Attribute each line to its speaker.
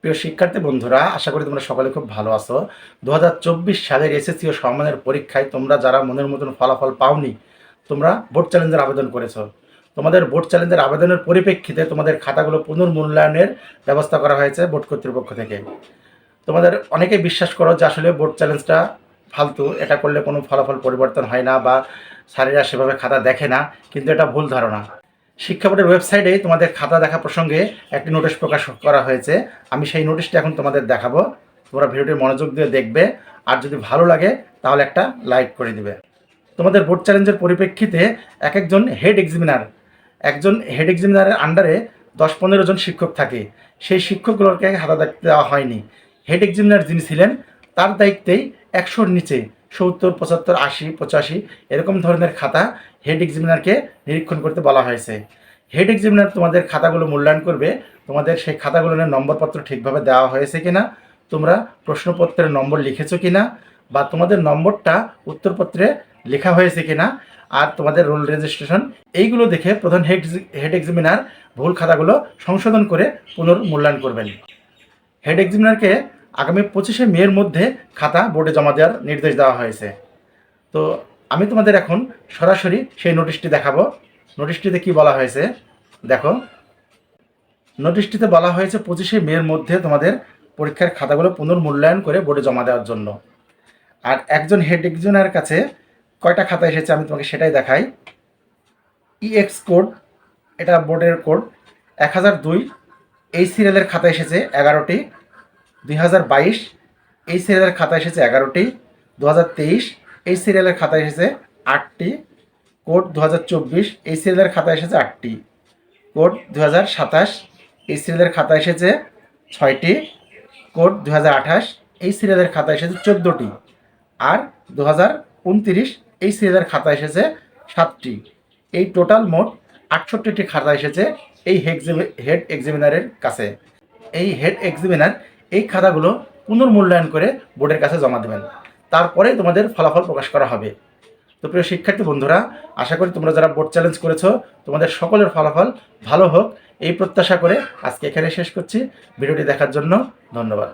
Speaker 1: প্রিয় শিক্ষার্থী বন্ধুরা, আশা করি তোমরা সকলে খুব ভালো আছো। 2024 সালের এসএসসি ও সমমানের পরীক্ষায় তোমরা যারা মনের মতন ফলাফল পাওনি, তোমরা বোর্ড চ্যালেঞ্জের আবেদন করেছো। তোমাদের বোর্ড চ্যালেঞ্জের আবেদনের পরিপ্রেক্ষিতে তোমাদের খাতাগুলো পুনর্মূল্যায়নের ব্যবস্থা করা হয়েছে বোর্ড কর্তৃপক্ষ থেকে। তোমাদের অনেকেই বিশ্বাস করো যে আসলে বোর্ড চ্যালেঞ্জটা ফালতু, এটা করলে কোনো ফলাফল পরিবর্তন হয় না বা স্যারেরা সেভাবে খাতা দেখে না, কিন্তু এটা ভুল ধারণা। শিক্ষা বোর্ডের ওয়েবসাইটে তোমাদের খাতা দেখা প্রসঙ্গে একটি নোটিশ প্রকাশ করা হয়েছে। আমি সেই নোটিশটি এখন তোমাদের দেখাবো। তোমরা ভিডিওটি মনোযোগ দিয়ে দেখবে, আর যদি ভালো লাগে তাহলে একটা লাইক করে দিবে। তোমাদের বোর্ড চ্যালেঞ্জের পরিপ্রেক্ষিতে একজন হেড এক্সামিনারের আন্ডারে 10-15 জন শিক্ষক থাকে। সেই শিক্ষকগুলোকে খাতা দেখতে দেওয়া হয়নি। হেড এক্সামিনার যিনি ছিলেন তার দায়িত্বেই 100-র নিচে 70, 75, 80, 85 এরকম ধরনের খাতা হেড এক্সামিনারকে নিরীক্ষণ করতে বলা হয়েছে। হেড এক্সামিনার তোমাদের খাতাগুলো মূল্যায়ন করবে, তোমাদের সেই খাতাগুলোর নম্বরপত্র ঠিকভাবে দেওয়া হয়েছে কিনা, তোমরা প্রশ্নপত্রের নম্বর লিখেছো কিনা, বা তোমাদের নম্বরটা উত্তরপত্রে লেখা হয়েছে কিনা, আর তোমাদের রোল রেজিস্ট্রেশন, এইগুলো দেখে প্রধান হেড এক্সামিনার ভুল খাতাগুলো সংশোধন করে পুনর্মূল্যায়ন করবেন। হেড এক্সামিনারকে আগামী 25শে মের মধ্যে খাতা বোর্ডে জমা দেওয়ার নির্দেশ দেওয়া হয়েছে। তো আমি তোমাদের এখন সরাসরি সেই নোটিশটি দেখাবো। নোটিশটিতে কি বলা হয়েছে দেখো। নোটিশটিতে বলা হয়েছে 25শে মের মধ্যে তোমাদের পরীক্ষার খাতাগুলো পুনর্মূল্যায়ন করে বোর্ডে জমা দেওয়ার জন্য। আর একজন হেড এক্সামিনারের কাছে কয়টা খাতা এসেছে আমি তোমাকে সেটাই দেখাই। ইএক্স কোড, এটা বোর্ডের কোড 1002, এই সিরিয়ালের খাতা এসেছে 11টি। 2022 এই সিরিয়ালের খাতা এসেছে 11টি। 2023 এই সিরিয়ালের খাতা এসেছে 8টি। কোড 2024 এই সিরিয়ালের খাতা এসেছে 8টি। কোড 2027 এই সিরিয়ালের খাতা এসেছে 6টি। কোড 2028 এই সিরিয়ালের খাতা এসেছে 14টি। আর 2029 এই সিরিয়ালের খাতা এসেছে 7টি। এই টোটাল মোট 68টি খাতা এসেছে এই হেড এক্সামিনারের কাছে। এই হেড এক্সামিনার এই খাতাগুলো পুনর্মূল্যায়ন করে বোর্ডের কাছে জমা দেবেন, তারপরে তোমাদের ফলাফল প্রকাশ করা হবে। তো প্রিয় শিক্ষার্থী বন্ধুরা, আশা করি তোমরা যারা বোর্ড চ্যালেঞ্জ করেছো তোমাদের সকলের ফলাফল ভালো হোক এই প্রত্যাশা করে আজকে এখানে শেষ করছি। ভিডিওটি দেখার জন্য ধন্যবাদ।